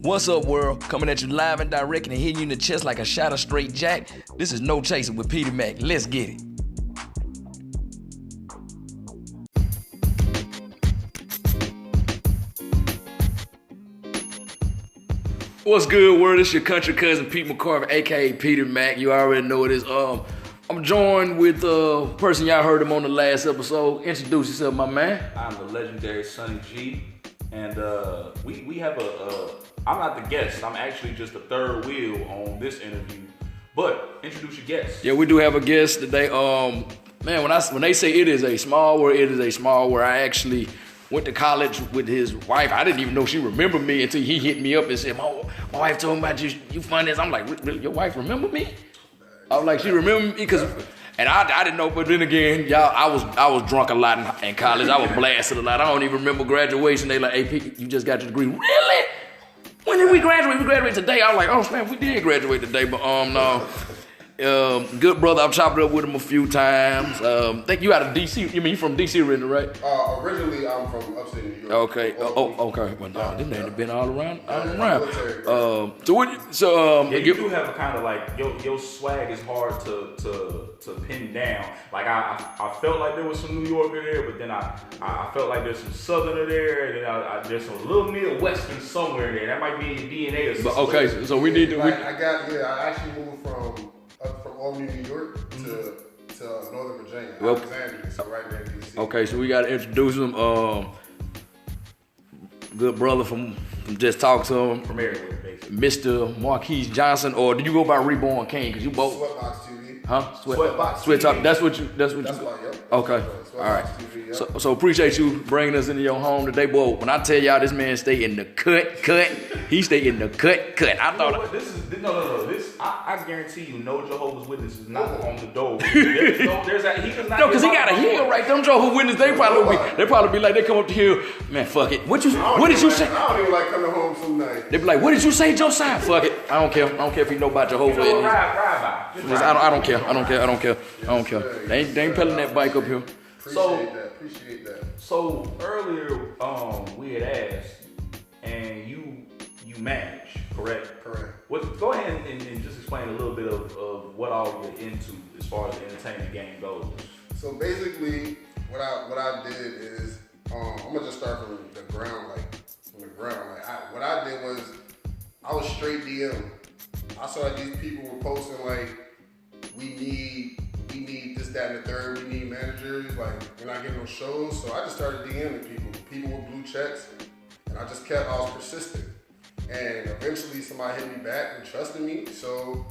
What's up, world? Coming at you live and direct and hitting you in the chest like a shot of straight jack. This is No Chaser with Petey Mac. Let's get it. What's good, world? It's your country cousin Pete McCarver, aka Petey Mac. You already know it is. I'm joined with the person y'all heard him on the last episode. Introduce yourself, my man. I'm the legendary Sonny G, and we have I'm not the guest. I'm actually just the third wheel on this interview. But introduce your guest. Yeah, we do have a guest today. Man, when they say it is a small world, it is a small world. I actually went to college with his wife. I didn't even know she remembered me until he hit me up and said, my wife told me about you funny as. I'm like, really? Your wife remember me? I was like, she remembered me? And I didn't know, but then again, y'all, I was drunk a lot in college. I was blasted a lot. I don't even remember graduation. They like, hey, Pete, you just got your degree. Really? When did we graduate? We graduated today. I was like, oh, man, we did graduate today, but no. Good brother, I've chopped it up with him a few times. Think you out of DC. You mean you from DC originally, right? Originally, I'm from upstate New York. Okay. Okay. Well, no, them ain't been all around. You do have a kind of like your swag is hard to pin down. Like I felt like there was some New Yorker there, but then I felt like there's some Southerner there, and then there's some little Midwestern somewhere there. That might be in your DNA or something. But okay, so we need to. I actually moved from Albany, New York to Northern Virginia, Alexandria, so right near DC. Okay, so we got to introduce him. Good brother from just talk to him. From everywhere, basically. Mr. Marquis Johnson, or did you go by Reborn King? Cause you both. Sweatboxx TV. Huh? Sweatboxx Sweat Talk. TV. That's what you. Yep. Okay. All right. TV, yep. So appreciate you bringing us into your home today, boy. When I tell y'all this man stay in the cut, he stay in the cut. I thought this is no. This I guarantee you, no Jehovah's Witness is not on the door. He does not. No, cause he got a heel right. Them Jehovah's Witness, they probably be like, they come up to here, man, fuck it. What did you say? I don't even like coming home some nights. They be like, what did you say, Josiah? Fuck it. I don't care if you know about Jehovah's Witness. I don't care. They ain't peddling that bike up here. Appreciate that. So earlier, we had asked, and you manage, correct? Correct. Go ahead and just explain a little bit of what all you're into as far as the entertainment game goes. So basically, what I did is, I'm gonna just start from the ground. What I did was, I was straight DM. I saw that these people were posting like, we need this, that, and the third. We need managers. Like, we're not getting no shows. So I just started DMing people with blue checks, and I was persistent. And eventually somebody hit me back and trusted me. So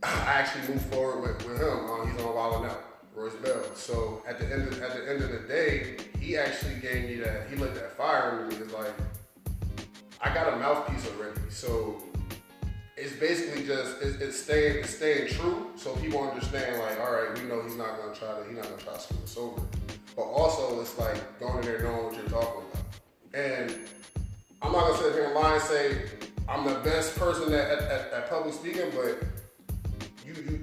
I actually moved forward with him. He's on Wild 'N Out, Royce Bell. So at the end of the day, he actually gave me that. He lit that fire in me. It's like, I got a mouthpiece already. So it's basically just it's staying true, so people understand. Like, all right, we know he's not gonna try to screw us over. But also, it's like going in there knowing what you're talking about. And I'm not gonna sit here and lie and say I'm the best person at public speaking, but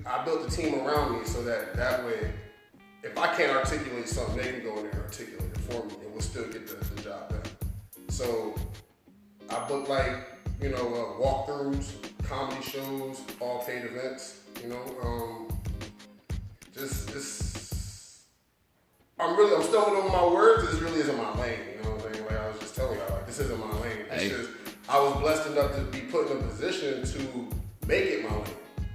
I built a team around me so that way, if I can't articulate something, they can go in there and articulate it for me, and we'll still get the job done. So I booked walkthroughs, comedy shows, all paid events, I'm stumbling over my words. This really isn't my lane, you know what I'm saying? Like I was just telling y'all, like, this isn't my lane. It's just, I was blessed enough to be put in a position to make it my lane,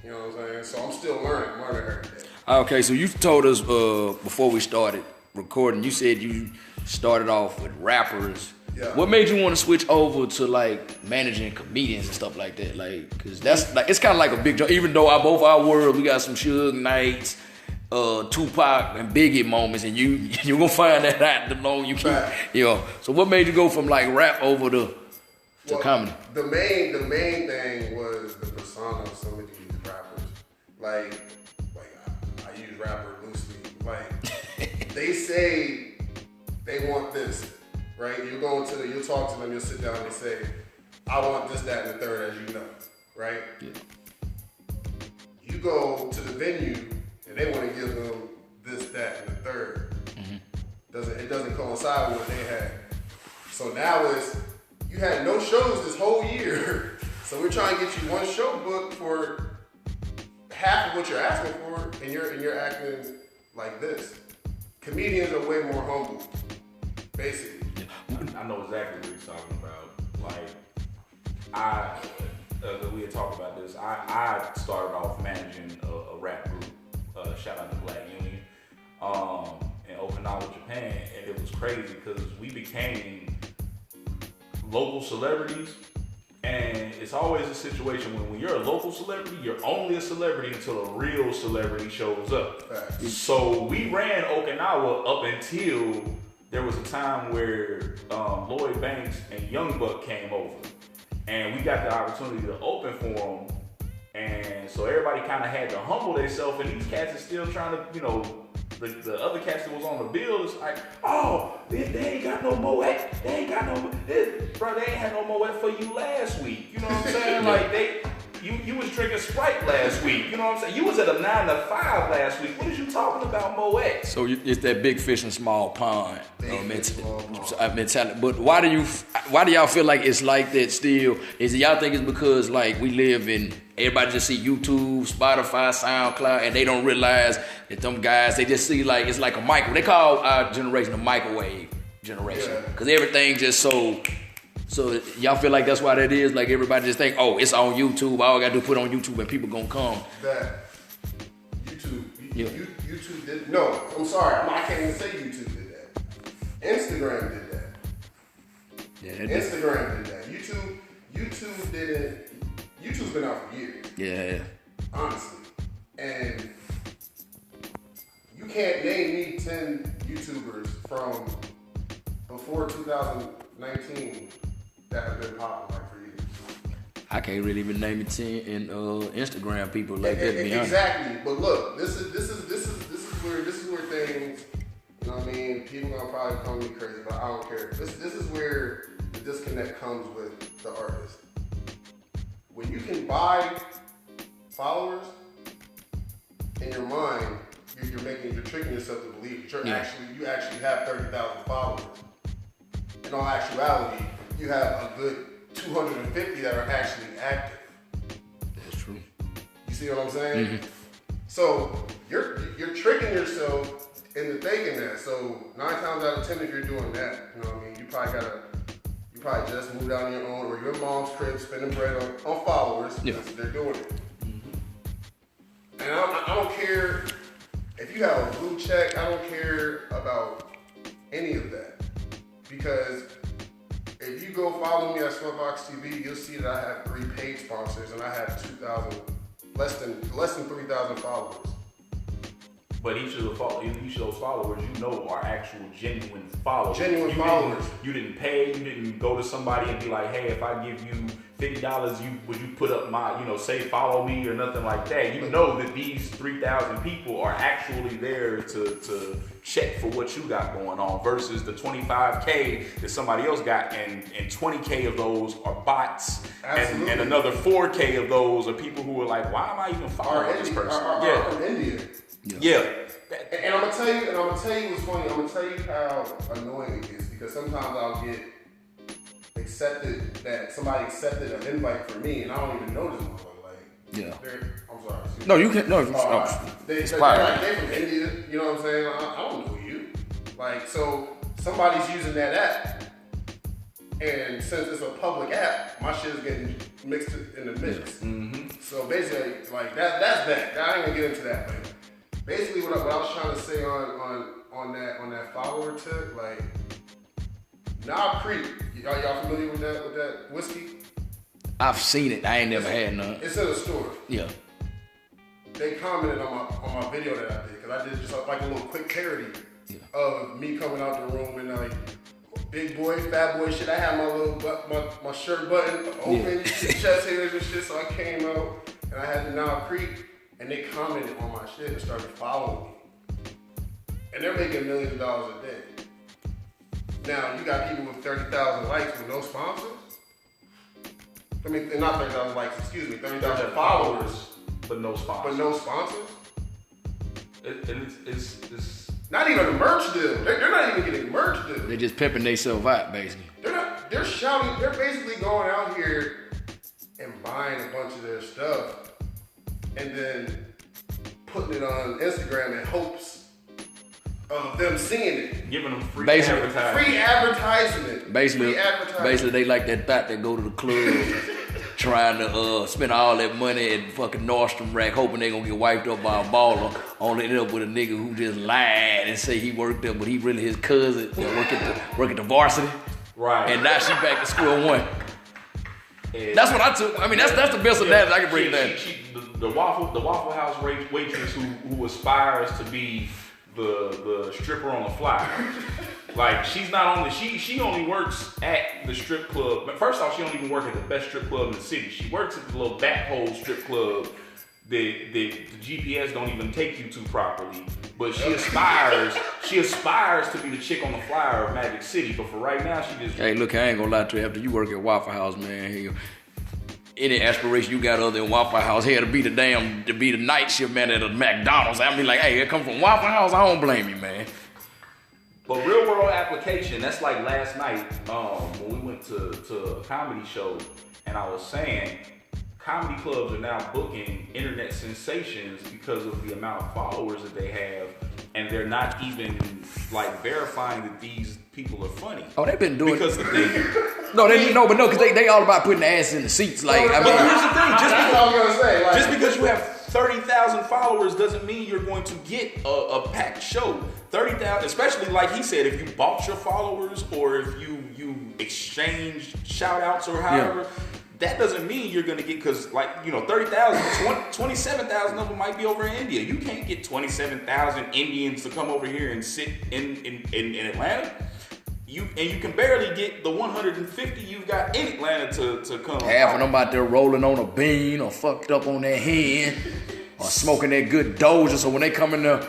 you know what I'm saying? So I'm still learning every day. Okay, so you told us before we started recording, you said you started off with rappers. Yeah. What made you want to switch over to like managing comedians and stuff like that? Like, cause that's like, it's kind of like a big jump. Even though both our worlds, we got some Suge Knights, Tupac and Biggie moments, and you gonna find that out the longer you keep. Right. So what made you go from like rap over to comedy? The main thing was the persona of some of these rappers. Like I use rapper loosely. Like they say they want this. Right? You'll talk to them, you'll sit down and say, I want this, that, and the third, as you know, right? Yeah. You go to the venue and they want to give them this, that, and the third. Mm-hmm. doesn't coincide with what they had. So now you had no shows this whole year. So we're trying to get you one show booked for half of what you're asking for, and you're acting like this. Comedians are way more humble, basically. I know exactly what you're talking about. Like, we had talked about this. I started off managing a rap group. Shout out to Black Union in Okinawa, Japan, and it was crazy because we became local celebrities. And it's always a situation when you're a local celebrity, you're only a celebrity until a real celebrity shows up. Right. So we ran Okinawa up until there was a time where Lloyd Banks and Young Buck came over. And we got the opportunity to open for them. And so everybody kind of had to humble themselves. And these cats are still trying to, the other cats that was on the bill is like, oh, they ain't got no Moet. They ain't got no, bro, they ain't had no Moet for you last week. You know what I'm saying? Like you was drinking Sprite last week. You know what I'm saying? You was at a 9 to 5 last week. What is you talking about, Moet? So it's that big fish in small pond mentality. But why do y'all feel like it's like that still? Is it y'all think it's because like we live in, everybody just see YouTube, Spotify, SoundCloud, and they don't realize that them guys, they just see like, it's like a microwave. They call our generation a microwave generation. Because everything just so y'all feel like that's why that is? Like everybody just think, oh, it's on YouTube. All I got to do is put it on YouTube and people gonna come. That YouTube did, no, I'm sorry. I can't even say YouTube did that. Instagram did that. Yeah, Instagram did that. YouTube didn't. YouTube's been out for years. Yeah. Honestly. And you can't name me 10 YouTubers from before 2019 that have been popular for years. I can't really even name it 10 in Instagram people like that. Exactly. But look, this is where things, you know what I mean? People gonna probably call me crazy, but I don't care. This is where the disconnect comes with the artist. When you can buy followers, in your mind, you're tricking yourself to believe that you actually have 30,000 followers. In all actuality, you have a good 250 that are actually active. That's true. You see what I'm saying? Mm-hmm. So you're tricking yourself into thinking that. So 9 times out of 10, if you're doing that, you know what I mean, you probably just moved out on your own, or your mom's crib spending bread on followers. Yeah. They're doing it. Mm-hmm. And I don't care if you have a blue check. I don't care about any of that, because if you go follow me at Sweatboxx TV, you'll see that I have 3 paid sponsors and I have 2,000, less than 3,000 followers. But each of those followers, are actual genuine followers. Followers. You didn't pay. You didn't go to somebody and be like, hey, if I give you $50, would you put up my, say follow me or nothing like that. You know that these 3,000 people are actually there to check for what you got going on versus the 25K that somebody else got, and 20K of those are bots, and another 4K of those are people who are like, why am I even following this person? From India. Yeah. And I'm gonna tell you what's funny. I'm gonna tell you how annoying it is, because sometimes I'll get somebody accepted an invite for me and I don't even know this motherfucker. I'm sorry. No, you can't. No, they're from India. You know what I'm saying? I don't know you. Like, so somebody's using that app, and since it's a public app, my shit is getting mixed in the mix. Mm-hmm. So basically, like that's that. I ain't gonna get into that, but basically what I was trying to say on that follower tip, like, Knob Creek, y'all familiar with that whiskey? I've seen it. I ain't never had none. It's in a store. Yeah. They commented on my video that I did, because I did just like a little quick parody of me coming out the room and like big boy, fat boy shit. I had my little my shirt button open, chest hairs and shit. So I came out and I had the Knob Creek, and they commented on my shit and started following me. And they're making millions of dollars a day. Now, you got people with 30,000 likes with no sponsors. I mean, not 30,000 likes, excuse me, 30,000 followers. But no sponsors. But no sponsors? It's Not even a merch deal. They're not even getting merch deal. They just pimping themselves out, basically. They're shouting. They're basically going out here and buying a bunch of their stuff and then putting it on Instagram in hopes of them seeing it. Giving them free advertisement. Basically, they like that thought that go to the club trying to spend all that money at fucking Nordstrom rack, hoping they gonna get wiped up by a baller, only end up with a nigga who just lied and say he worked there, but he really his cousin work at the varsity. Right. And now she back to square one. And that's what I took. I mean, that's the best analogy I can bring it down. The Waffle House waitress who aspires to be the stripper on the flyer. Like she only works at the strip club. But first off, she don't even work at the best strip club in the city. She works at the little back hole strip club that the GPS don't even take you to properly. But she aspires to be the chick on the flyer of Magic City. But for right now, she just... Hey, look, I ain't gonna lie to you. After you work at Waffle House, man, any aspiration you got other than Waffle House, to be the night shift man at a McDonald's. I be like, hey, it come from Waffle House. I don't blame you, man. But real world application, that's like last night when we went to a comedy show, and I was saying comedy clubs are now booking internet sensations because of the amount of followers that they have, and they're not even like verifying that these people are funny. Oh, they've been doing because the thing. because they all about putting their ass in the seats. Like, I mean, but here's the thing: that's what I was gonna say. Like, just because you have 30,000 followers doesn't mean you're going to get a packed show. 30,000, especially like he said, if you bought your followers or if you exchanged shout outs or however. Yeah. That doesn't mean you're going to get, because 30,000, 27,000 of them might be over in India. You can't get 27,000 Indians to come over here and sit in Atlanta. You can barely get the 150 you've got in Atlanta to come. Half of them out there rolling on a bean or fucked up on their hand or smoking that good Doja. So when they come in there,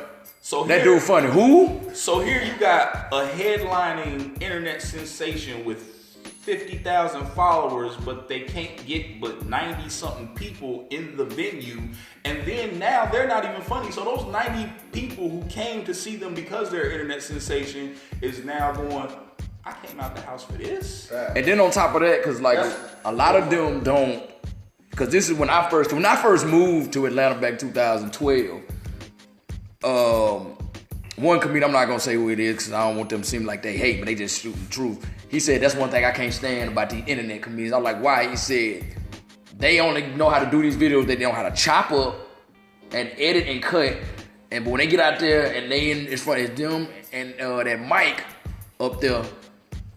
that dude funny. Who? So here you got a headlining internet sensation with 50,000 followers, but they can't get but 90-something people in the venue. And then now they're not even funny. So those 90 people who came to see them because they're internet sensation is now going, I came out the house for this. And then on top of that, because a lot of them don't, because this is when I first moved to Atlanta back in 2012. One comedian, I'm not gonna say who it is because I don't want them to seem like they hate, but they just shooting the truth. He said that's one thing I can't stand about the internet comedians. I'm like, why? He said they only know how to do these videos. They know how to chop up and edit and cut. But when they get out there and they in front of them and that mic up there,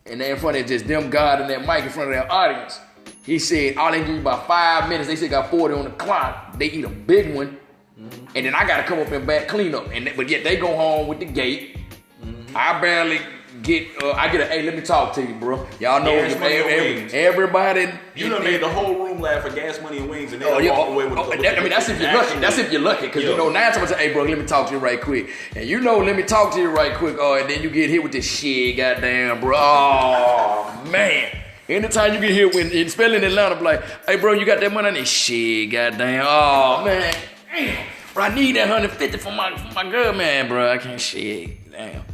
and they in front of just them God and that mic in front of their audience. He said all they do about 5 minutes. They still got 40 on the clock. They eat a big one. Mm-hmm. And then I gotta come up and back clean up. But yet they go home with the gate. Mm-hmm. I barely get, I get a, hey, let me talk to you, bro. Y'all know everybody. You done made the whole room laugh for gas money and wings, and they walk away with that's if you're lucky. That's if you're lucky. Because you know, 9 times I say, hey, bro, let me talk to you right quick. And you know, let me talk to you right quick. And then you get hit with this shit, goddamn, bro. Oh, man. Anytime you get hit with, especially in Atlanta, be like, hey, bro, you got that money on this shit, goddamn. Oh, man. Damn, bro, I need that 150 for my girl, man, bro. I can't shit. Damn.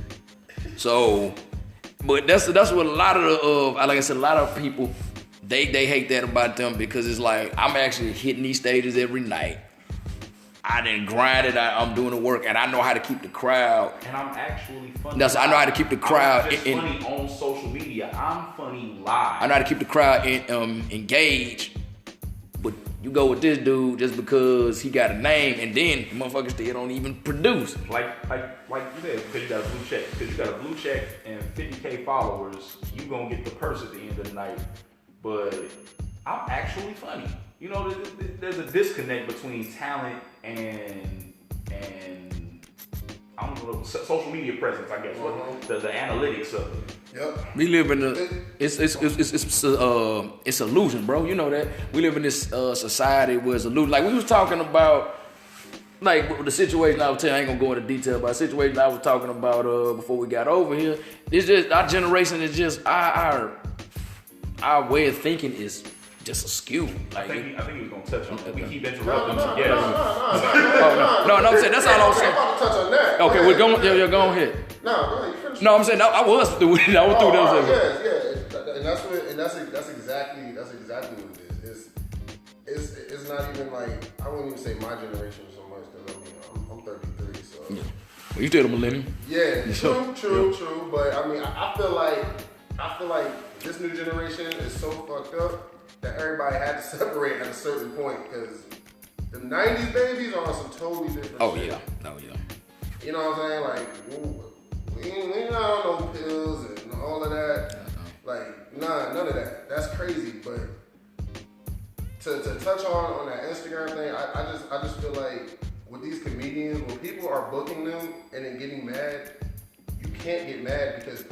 So, but that's what a lot of like I said, a lot of people they hate that about them because it's like I'm actually hitting these stages every night. I didn't grind it. I'm doing the work, and I know how to keep the crowd. And I'm actually funny. I know how to keep the crowd. I'm just funny on social media. I'm funny live. I know how to keep the crowd engaged. But you go with this dude just because he got a name, and then the motherfuckers still don't even produce. Like you said, because you got a blue check. Because you got a blue check and 50K followers, you gonna get the purse at the end of the night. But I'm actually funny. You know, there's a disconnect between talent and I don't know, social media presence, I guess. The analytics of it. Yep. We live in it's illusion, bro. You know that. We live in this society where it's illusion. Like we was talking about, like the situation I was telling. I ain't gonna go into detail about the situation I was talking about before we got over here. It's just our generation is just our way of thinking is just a skew. I Like, think he was gonna touch on that. We keep interrupting. No, Yes. no, I'm saying that's all I'm saying. I'm about to touch on that. Okay, we're going. You're going ahead. No, go ahead. You finish. No, I'm saying I was through it. I was through them. Yeah, and that's exactly what it is. It's not even like I wouldn't even say my generation so much because I'm 33, so. Yeah. Well, you still a millennial. Yeah, true. But I mean, I feel like this new generation is so fucked up that everybody had to separate at a certain point because the '90s babies are on some totally different. Oh shit. yeah. Oh yeah. You know what I'm saying? Like, we not on no pills and all of that. Like, none of that. That's crazy. But to touch on that Instagram thing, I just feel like with these comedians, when people are booking them and then getting mad, you can't get mad because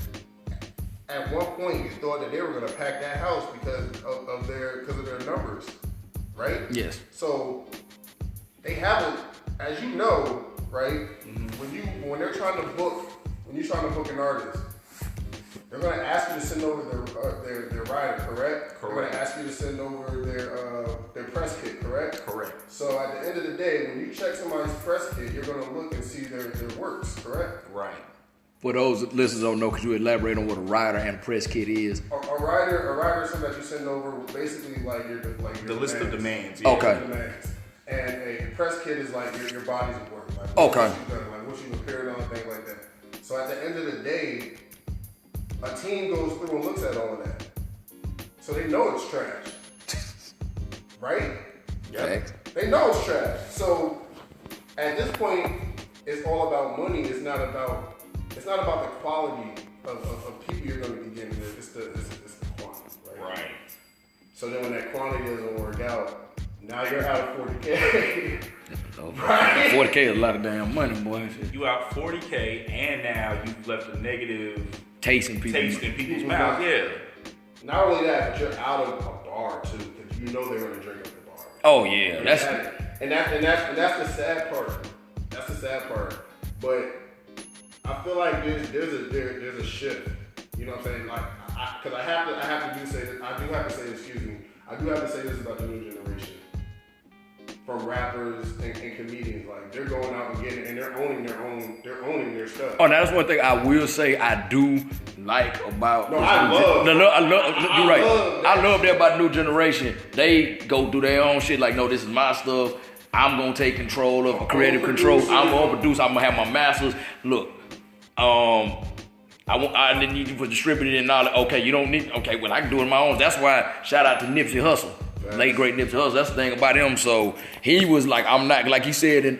at one point you thought that they were gonna pack that house because of their numbers, right? Yes. So they haven't, as you know, right? Mm-hmm. When you're trying to book an artist, they're gonna ask you to send over their rider, correct? They're gonna ask you to send over their press kit, correct? Correct. So at the end of the day, when you check somebody's press kit, you're gonna look and see their works, correct? Right. For those listeners don't know, could you elaborate on what a rider and a press kit is? A rider is something that you send over, basically like your the list of demands. Yeah, okay. Demands. And a press kit is like your body's of work. Like okay. What you've done, like what you've appeared on, things like that. So at the end of the day, a team goes through and looks at all of that. So they know it's trash. Right? Yep. They know it's trash. So at this point, it's all about money. It's not about the quality of people you're going to be getting. It's the quantity, right? Right. So then when that quantity doesn't work out, now you're out of 40K. Right? 40K is a lot of damn money, boy. You out 40K, and now you've left a negative taste in people's mouth. Yeah. Not only that, but you're out of a bar too, because you know they're going to drink at the bar. Oh yeah, and that's the sad part. That's the sad part. But I feel like there's a shift. You know what I'm saying? Like, because I have to say this. I do have to say, excuse me. I do have to say this about the new generation. From rappers and comedians, like they're going out and getting it, and they're owning their stuff. Oh, now that's one thing I will say I do like about. No, I love. You're right. I love that about the new generation. They go do their own shit. Like, no, this is my stuff. I'm gonna take control of creative control. I'm gonna produce. I'm gonna have my masters. Look, I didn't need you for distributing and all that. Okay, you don't need. Okay, well I can do it on my own. That's why shout out to Nipsey Hussle. Late great Nipsey Hussle. That's the thing about him. So he was like, I'm not, like he said in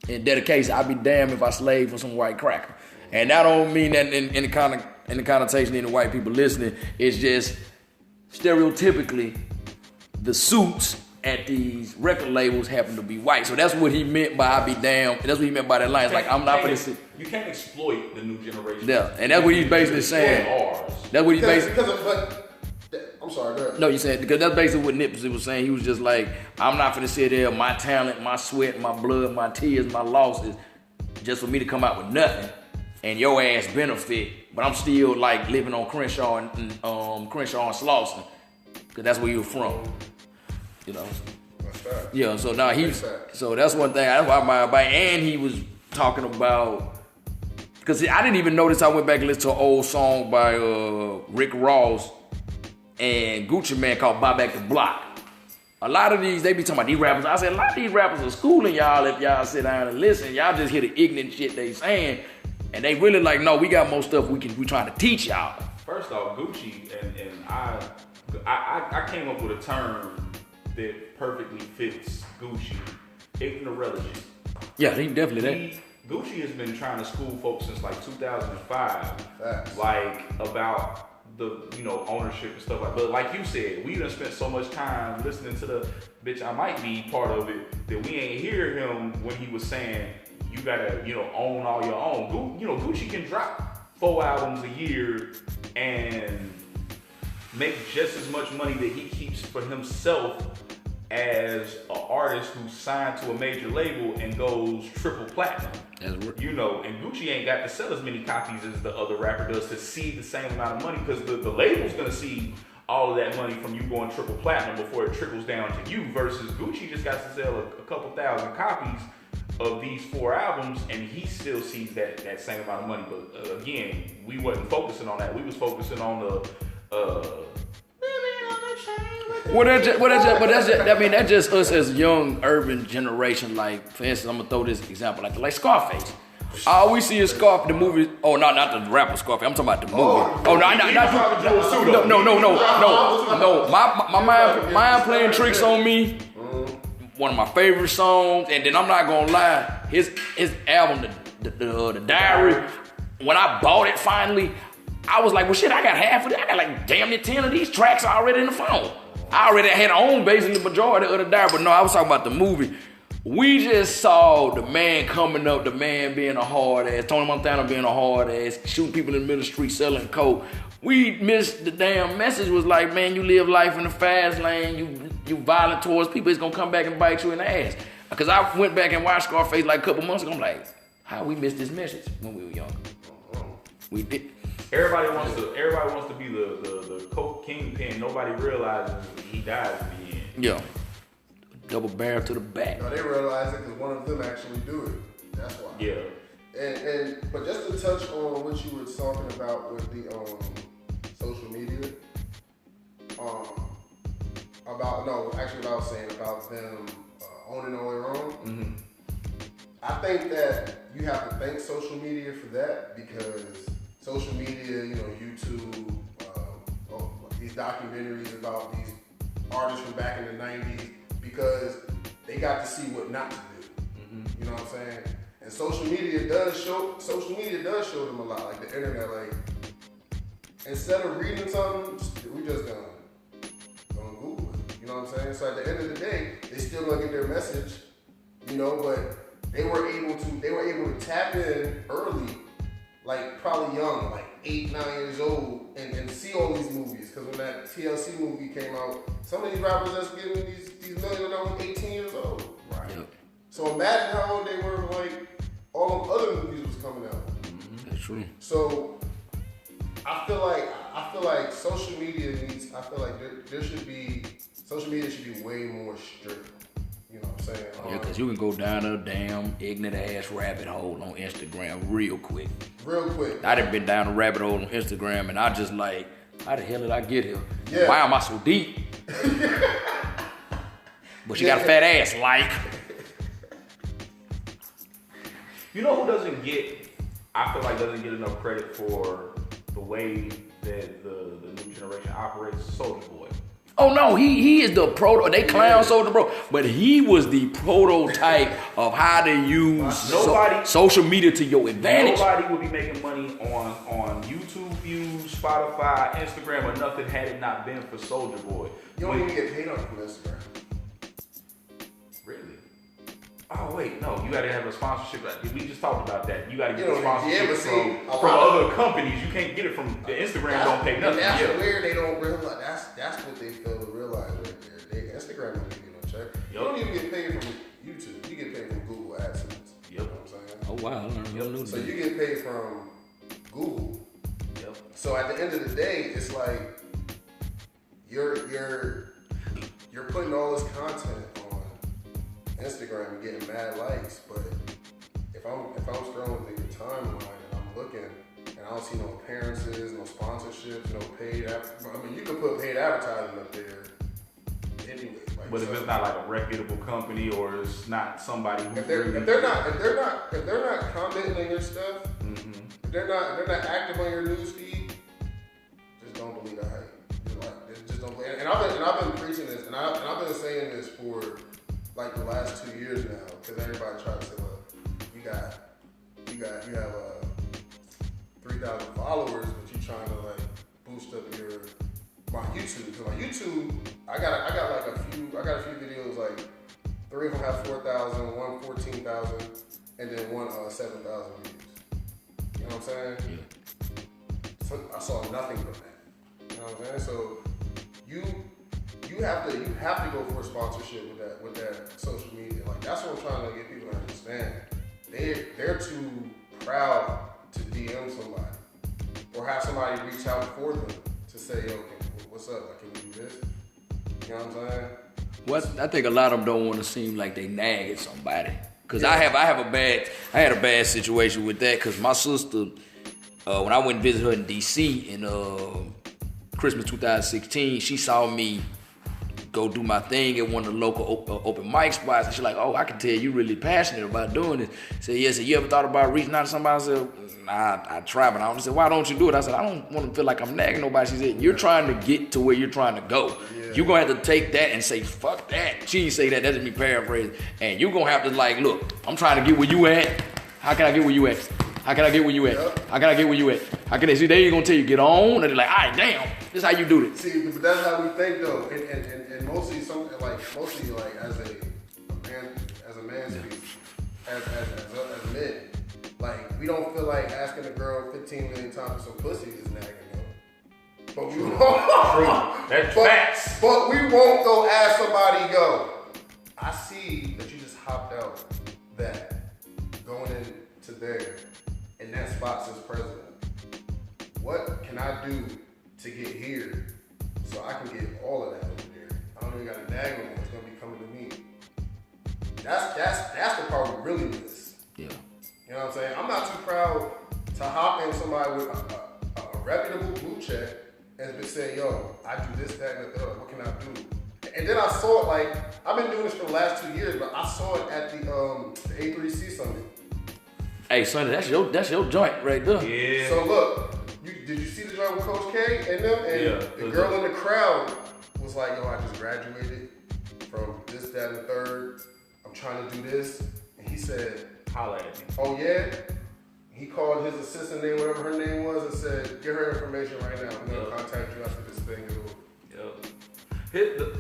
Dedication, I'd be damned if I slave for some white cracker. And that don't mean that in the connotation in the white people listening. It's just stereotypically the suits at these record labels happen to be white. So that's what he meant by I be damned. That's what he meant by that line. It's like, I'm not gonna sit. You can't exploit the new generation. Yeah, and that's what he's basically saying. That's what he's basically. I'm sorry, go ahead. No, you said, because that's basically what Nipsey was saying. He was just like, I'm not finna sit there, my talent, my sweat, my blood, my tears, my losses, just for me to come out with nothing and your ass benefit, but I'm still like living on Crenshaw and Slauson, because that's where you're from. You know? That's fact. Yeah, so now so that's one thing. That's why I'm about. And he was talking about, because I didn't even notice. I went back and listened to an old song by Rick Ross and Gucci Man called Buy Back the Block. A lot of these, they be talking about these rappers. I said, a lot of these rappers are schooling y'all if y'all sit down and listen. Y'all just hear the ignorant shit they saying. And they really like, no, we got more stuff we trying to teach y'all. First off, Gucci, and I came up with a term that perfectly fits Gucci. Ignorology. Yeah, he definitely that. Gucci has been trying to school folks since like 2005. Like about the ownership and stuff like. But like you said, we done spent so much time listening to the bitch. I might be part of it that we ain't hear him when he was saying you gotta own all your own. Gucci can drop 4 albums a year and make just as much money that he keeps for himself as an artist who's signed to a major label and goes triple platinum. And Gucci ain't got to sell as many copies as the other rapper does to see the same amount of money, because the label's gonna see, all of that money from you going triple platinum before it trickles down to you, versus Gucci just got to sell a couple thousand copies of these 4 albums, and he still sees that same amount of money. But again, we wasn't focusing on that. We was focusing on the that's just us as young urban generation. Like, for instance, I'm gonna throw this example, like Scarface. All we see is Scarface, the movie. Oh, not the rapper Scarface. I'm talking about the movie. No. My mind playing tricks on me. One of my favorite songs, and then I'm not gonna lie, his album, the Diary. When I bought it finally, I was like, well, shit, I got half of it. I got like damn near 10 of these tracks already in the phone. I already had owned basically the majority of the Diary, but no, I was talking about the movie. We just saw the man coming up, the man being a hard ass, Tony Montana being a hard ass, shooting people in the middle of the street, selling coke. We missed the damn message. Was like, man, you live life in the fast lane, you violent towards people, it's gonna come back and bite you in the ass. Because I went back and watched Scarface like a couple months ago, I'm like, how we missed this message when we were young? We did. Everybody wants to be the coke kingpin. Nobody realizes he dies in the end. Yeah. Double barrel to the back. No, they realize it because one of them actually do it. That's why. Yeah. But just to touch on what you were talking about with the social media, what I was saying about them owning all their own. Mm-hmm. I think that you have to thank social media for that, because social media, YouTube, these documentaries about these artists from back in the 90s, because they got to see what not to do. Mm-hmm. You know what I'm saying? And social media does show them a lot, like the internet. Like, instead of reading something, we just gonna Google it. You know what I'm saying? So at the end of the day, they still gonna get their message, but they were able to tap in early, like probably young, like 8, 9 years old, and see all these movies. Because when that TLC movie came out, some of these rappers that's getting these millions are 18 years old. Right. Yep. So imagine how old they were when, like, all them other movies was coming out. Mm-hmm. That's true. So I feel like social media social media should be way more strict. You know what I'm saying? Yeah, because you can go down a damn ignorant ass rabbit hole on Instagram real quick. I done been down a rabbit hole on Instagram, and I just like, how the hell did I get here? Yeah. Why am I so deep? But you got a fat ass, like. You know who doesn't get enough credit for the way that the new generation operates? Soulja Boy. Oh no, he is the proto. They clown Soulja Bro, but he was the prototype of how to use social media to your advantage. Nobody would be making money on YouTube views, Spotify, Instagram, or nothing had it not been for Soulja Boy. You don't even get paid on from Instagram. Really? Oh wait, no. You gotta have a sponsorship. We just talked about that. You gotta get a Yeah, sponsorship but from other companies. You can't get it from the Instagram. Don't pay nothing. That's where they don't realize. That's what they fail to realize right there. Instagram don't give you no check. You don't even get paid from YouTube. You get paid from Google AdSense. Yep. You know what I'm saying? Oh wow, I learned So you get paid from Google. Yep. So at the end of the day, it's like you're putting all this content on Instagram and getting mad likes, but if I'm scrolling through your timeline and I'm looking and I don't see no appearances, no sponsorships, no paid. You can put paid advertising up there anyway. But if it's not like a reputable company, or it's not somebody who if they're not commenting on your stuff, mm-hmm. if they're not active on your news feed, just don't believe the hype. Just don't believe. And I've been preaching this, and I've been saying this for like the last 2 years now, because everybody tries to say, well, you have 3,000 followers, but you trying to like boost up my YouTube. Because my YouTube, I got a few videos, like 3 of them have 4,000, one 14,000, and then one 7,000 views. You know what I'm saying? Yeah. So I saw nothing from that. You know what I'm saying? So you have to go for a sponsorship with that social media. Like, that's what I'm trying to get people to understand. They're too proud to DM somebody or have somebody reach out for them to say, yo, what's what's up? Like, can you do this? You know what I'm saying? What I think a lot of them don't want to seem like they nag at somebody. Cause I had a bad situation with that. Cause my sister, when I went and visited her in DC in Christmas 2016, she saw me go do my thing at one of the local open mic spots, and she's like, "Oh, I can tell you really passionate about doing this." I said, "Yes." You ever thought about reaching out to somebody? I said, "Nah, I try, but I don't." She said, "Why don't you do it?" I said, "I don't want to feel like I'm nagging nobody." She said, "You're trying to get to where you're trying to go. Yeah. You're gonna have to take that and say, fuck that." She didn't say that. That's me paraphrasing. And you're gonna have to like, look, I'm trying to get where you at. How can I get where you at? How can I get where you at? Yep. How can I get where you at? How can they see? They ain't gonna tell you get on, and they're like, all right, damn, this is how you do this. See, but that's how we think though, and mostly like as a man speaks, as men, like we don't feel like asking a girl 15 million times for some pussy is nagging though. But we won't. That's facts. But we won't go ask somebody, yo, I see that you just hopped out that going into there. And that spot says president. What can I do to get here so I can get all of that over there? I don't even got to nag no more. It's gonna be coming to me. That's the part we really miss. Yeah. You know what I'm saying? I'm not too proud to hop in somebody with a reputable blue check and say, yo, I do this, that, and the third. What can I do? And then I saw it like I've been doing this for the last 2 years, but I saw it at the A3C Summit. Hey, Sonny, that's your joint right there. Yeah. So look, did you see the joint with Coach K and them? And the girl in the crowd was like, yo, I just graduated from this, that, and the third. I'm trying to do this. And he said, holla at me. Oh yeah? He called his assistant name, whatever her name was, and said, get her information right now. I'm gonna contact you after this thing is over.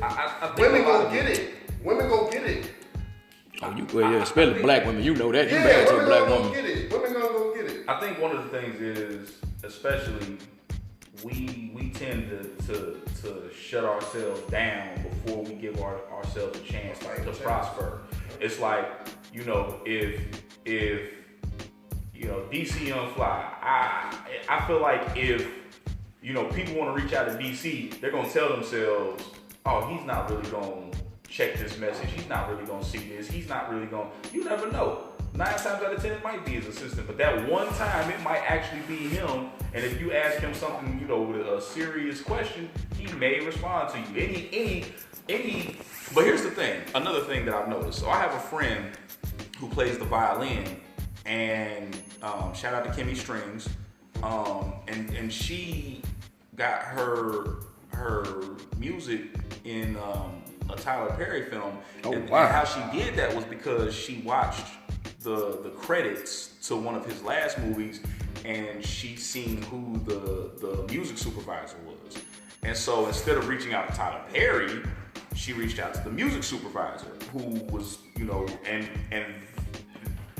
I think women go get it. Women go get it. Oh, especially black women. You know that. You married to a black woman. Get it. Women gonna go get it. I think one of the things is, especially, we tend to shut ourselves down before we give ourselves a chance to prosper. It's like, you know, if you know, DC Young Fly, I feel like if, you know, people want to reach out to DC, they're gonna tell themselves, oh, he's not really gonna check this message. He's not really gonna see this. He's not really gonna. You never know. 9 times out of 10, it might be his assistant, but that one time, it might actually be him. And if you ask him something, you know, with a serious question, he may respond to you. But here's the thing. Another thing that I've noticed. So I have a friend who plays the violin, and shout out to Kimmy Strings, and she got her music in a Tyler Perry film. And how she did that was because she watched the credits to one of his last movies, and she seen who the music supervisor was. And so instead of reaching out to Tyler Perry, she reached out to the music supervisor, who was, you know, and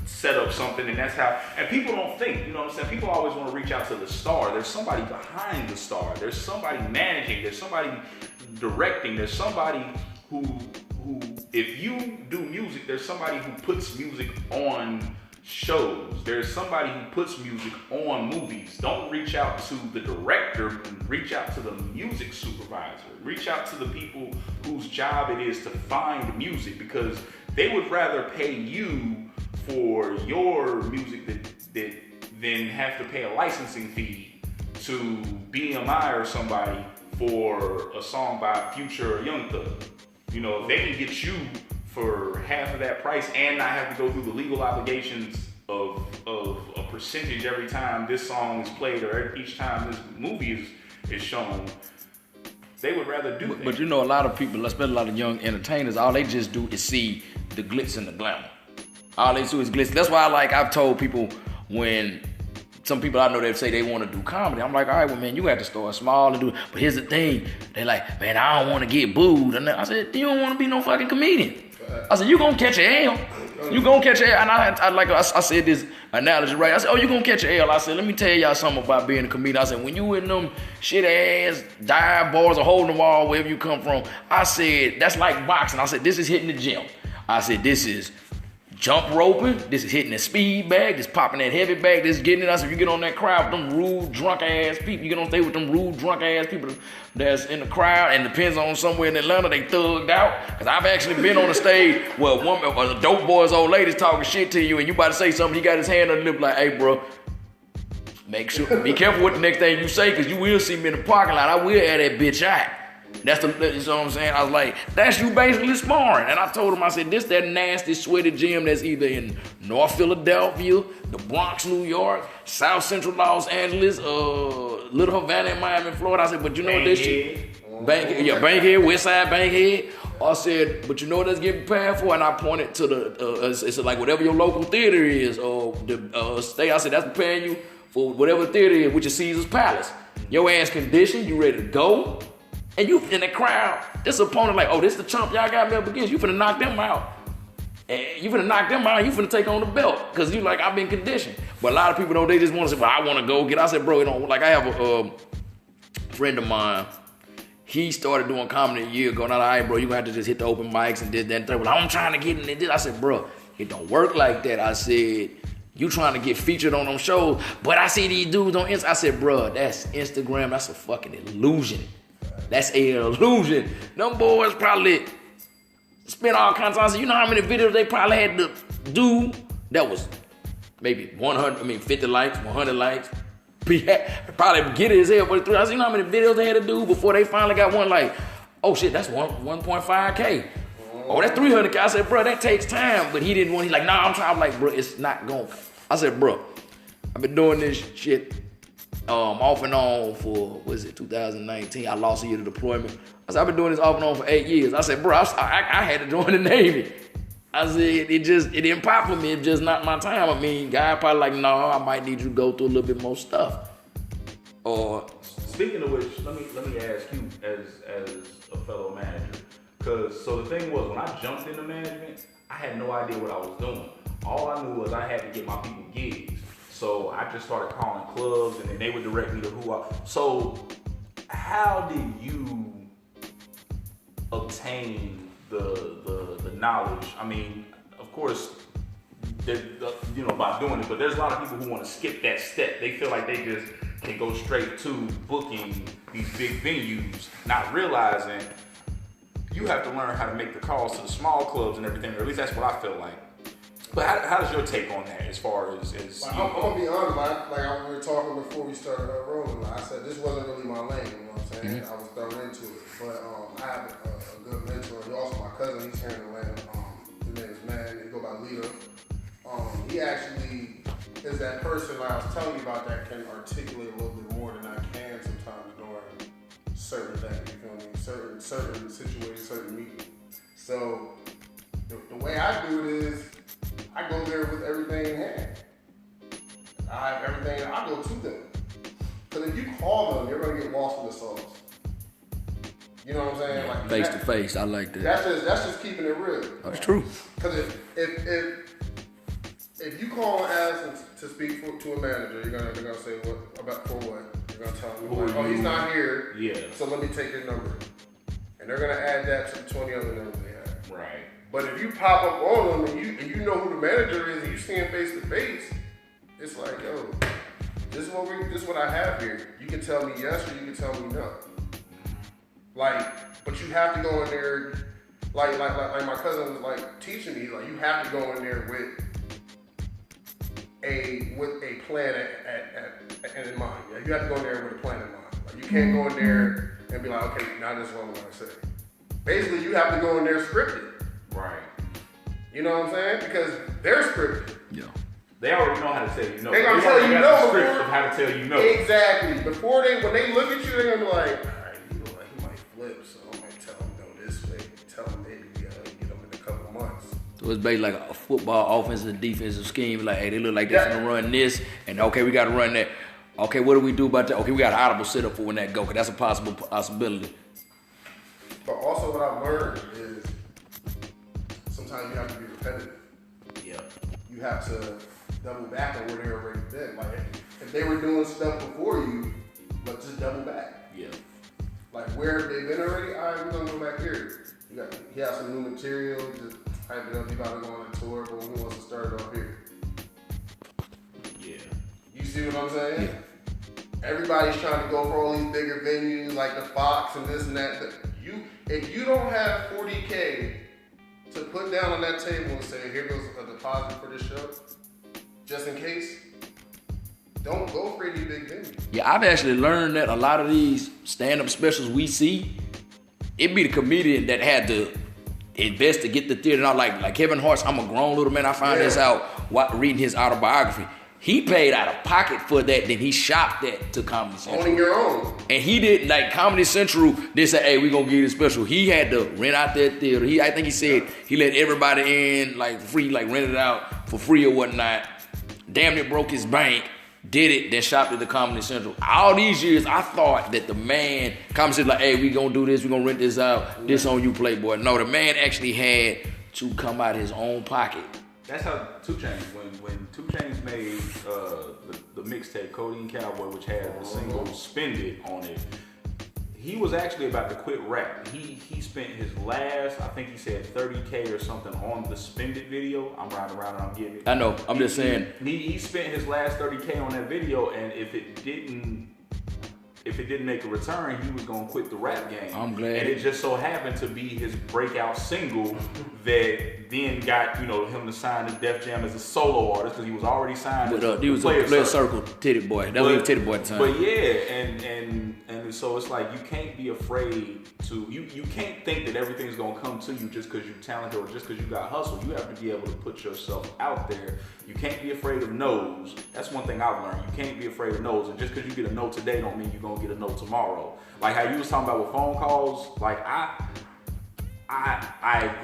set up something. And that's how, and people don't think, you know what I'm saying? People always want to reach out to the star. There's somebody behind the star. There's somebody managing. There's somebody directing. There's somebody who if you do music, there's somebody who puts music on shows. There's somebody who puts music on movies. Don't reach out to the director, reach out to the music supervisor. Reach out to the people whose job it is to find music, because they would rather pay you for your music than have to pay a licensing fee to BMI or somebody for a song by Future or Young Thug. You know, if they can get you for half of that price and not have to go through the legal obligations of a percentage every time this song is played or each time this movie is shown, they would rather do that. But you know, a lot of people, especially a lot of young entertainers, all they just do is see the glitz and the glamour. All they do is glitz. That's why I've told people, when some people I know, they say they want to do comedy, I'm like, all right, well, man, you have to start small and do it. But here's the thing. They like, man, I don't want to get booed. And I said, you don't want to be no fucking comedian. I said, you gonna catch an L. You gonna catch an L. And I said this analogy right. I said, oh, you gonna catch an L. I said, let me tell y'all something about being a comedian. I said, when you in them shit ass dive bars or holding the wall, wherever you come from, I said, that's like boxing. I said, this is hitting the gym. I said, this is jump roping, this is hitting the speed bag, this popping that heavy bag, this getting it. I said, you get on that crowd with them rude, drunk ass people, you get on stage with them rude, drunk ass people that's in the crowd, and depends on somewhere in Atlanta, they thugged out. Because I've actually been on a stage where a dope boy's old lady's talking shit to you, and you about to say something, he got his hand on the lip like, hey, bro, make sure, be careful with the next thing you say, because you will see me in the parking lot. I will air that bitch out. You know what I'm saying? I was like, that's you basically sparring. And I told him, I said, this that nasty, sweaty gym that's either in North Philadelphia, the Bronx, New York, South Central Los Angeles, Little Havana in Miami, Florida. I said, but you know what this shit? Bankhead, West Side Bankhead. I said, but you know what that's getting prepared for? And I pointed to it's like whatever your local theater is, or the state. I said, that's preparing you for whatever the theater is, which is Caesar's Palace. Your ass conditioned, you ready to go. And you in the crowd, this opponent like, oh, this the chump y'all got me up against. You finna knock them out. And you finna knock them out, you finna take on the belt. Cause you like, I've been conditioned. But a lot of people don't, they just wanna say, well, I wanna go get. I said, bro, you know, like I have a friend of mine. He started doing comedy a year ago. And I'm like, all right, bro, you gonna have to just hit the open mics and this, that, and third. Well, I'm trying to get in this. I said, bro, it don't work like that. I said, you trying to get featured on them shows, but I see these dudes on Instagram. I said, bro, that's Instagram. That's a fucking illusion. That's an illusion. Them boys probably spent all kinds of time. You know how many videos they probably had to do that was maybe 50 likes, 100 likes. Probably get it as hell for the 3. I said, you know how many videos they had to do before they finally got one like, oh shit, that's 1.5K. Oh, that's 300K. I said, bro, that takes time. But he didn't want, he's like, nah, I'm trying. I'm like, bro, it's not going. I said, bro, I've been doing this shit off and on for, 2019. I lost a year to deployment. I said, I've been doing this off and on for 8 years. I said, bro, I had to join the Navy. I said, it didn't pop for me. It's just not my time. I mean, guy probably like, no, I might need you to go through a little bit more stuff. Or speaking of which, let me ask you as a fellow manager, because so the thing was, when I jumped into management, I had no idea what I was doing. All I knew was I had to get my people gigs. So I just started calling clubs, and then they would direct me to who I. So how did you obtain the knowledge? I mean, of course, by doing it, but there's a lot of people who want to skip that step. They feel like they just can go straight to booking these big venues, not realizing you have to learn how to make the calls to the small clubs and everything. Or at least that's what I feel like. But how does your take on that as far as like, I'm gonna be honest, like we were talking before we started rolling. Like I said, this wasn't really my lane, you know what I'm saying? I was thrown into it. But I have a good mentor. He's also my cousin, he's here in Atlanta. His name is Man, he go by Lito. He actually is that person I was telling you about that can articulate a little bit more than I can sometimes during certain things, you feel me? Certain situations, certain meetings. So the way I do it is I go there with everything in hand. I have everything, I go to them. Because if you call them, you're going to get lost in the sauce. You know what I'm saying? Like face to face, I like that. That's just keeping it real. That's true. Because if you call and ask them to speak to a manager, they're gonna say what about for what? You're gonna tell them, oh, he's not here. Yeah. So let me take your number, and they're gonna add that to the 20 other numbers they have. Right. But if you pop up on them and you know who the manager is and you see him face to face, it's like, yo, this is what I have here. You can tell me yes or you can tell me no. Like, but you have to go in there, like my cousin was like teaching me, like you have to go in there with a plan in mind. Like, you have to go in there with a plan in mind. Like you can't go in there and be like, okay, now this is what I'm gonna say. Basically, you have to go in there scripted. Right. You know what I'm saying? Because they're scripted. Yeah. They already know how to tell you no. They're gonna tell you no before. of how to tell you no. Exactly. When they look at you, they're gonna be like, all right, you know, like he might flip, so I might tell him no this way. Tell him maybe get him in a couple months. So it's basically like a football offensive and defensive scheme. Like, hey, they look like they're gonna run this, and okay, we gotta run that. Okay, what do we do about that? Okay, we got an audible sit up for when that go, because that's a possibility. But also what I've learned is sometimes you have to be repetitive. Yeah. You have to double back on where they already been. Like if they were doing stuff before you, but just double back. Yeah. Like where have they been already? All right, we're gonna go back here. You have some new material. Just hype it up. You about to go on a tour, but who wants to start it off here? Yeah. You see what I'm saying? Yeah. Everybody's trying to go for all these bigger venues like the Fox and this and that. If you don't have 40K to put down on that table and say, here goes a deposit for this show, just in case, don't go for any big venues. Yeah, I've actually learned that a lot of these stand-up specials we see, it be the comedian that had to invest to get the theater. Now, like Kevin Hart's I'm a Grown Little Man, I found this out while reading his autobiography. He paid out of pocket for that, then he shopped that to Comedy Central. Owning your own. And he didn't, like Comedy Central, they said, hey, we gonna give you a special. He had to rent out that theater. I think he said he let everybody in, like free, like rent it out for free or whatnot. Damn near broke his bank, did it, then shopped at the Comedy Central. All these years, I thought that the man, Comedy Central, like, hey, we gonna do this, we gonna rent this out, this on you, Playboy. No, the man actually had to come out of his own pocket. That's how 2 Chainz, when 2 Chainz made the mixtape Codeine Cowboy, which had the single Spend It on it, he was actually about to quit rap. He spent his last, I think he said 30K or something on the Spend It video. I'm riding around and I'm getting it. I know, I'm just saying. He spent his last 30K on that video, and if it didn't make a return, he was gonna quit the rap game. I'm glad. And it just so happened to be his breakout single that then got him to sign to Def Jam as a solo artist, because he was already signed. But he was a Player Circle Titty Boy. That was Titty Boy at the time. But yeah, and so it's like you can't be afraid to you can't think that everything's gonna come to you just because you're talented or just because you got hustle. You have to be able to put yourself out there. You can't be afraid of no's. That's one thing I've learned. You can't be afraid of no's, and just because you get a no today don't mean you're gonna get a no tomorrow. Like how you was talking about with phone calls. Like I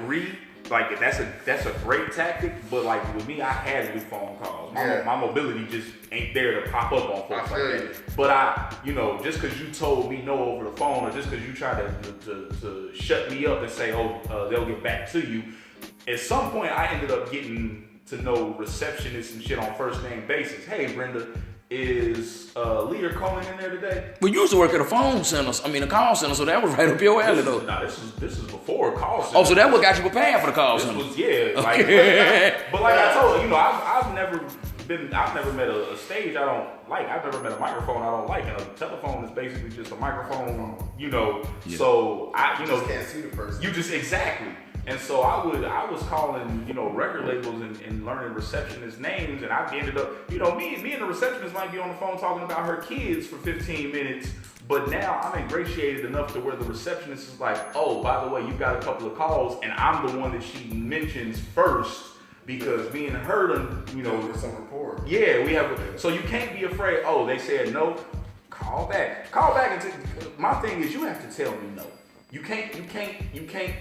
agree. Like that's a great tactic, but like with me, I had to do phone calls. My mobility just ain't there to pop up on folks like that. But just because you told me no over the phone, or just because you tried to shut me up and say, they'll get back to you. At some point, I ended up getting to know receptionists and shit on first name basis. Hey, Brenda, is Leader Cohen in there today? We used to work at a call center, so that was right up your alley though. This is before a call center. Oh, so that what got you prepared for the call center? But like I told you, I've never met a stage I don't like. I've never met a microphone I don't like, and a telephone is basically just a microphone, Yeah. So you just can't see the person. You just exactly. And so I was calling, record labels and learning receptionist names, and I ended up, me and the receptionist might be on the phone talking about her kids for 15 minutes, but now I'm ingratiated enough to where the receptionist is like, oh, by the way, you got a couple of calls, and I'm the one that she mentions first, because me and her, there's some rapport. Yeah, we have. So you can't be afraid. Oh, they said no. Call back. My thing is, you have to tell me no. You can't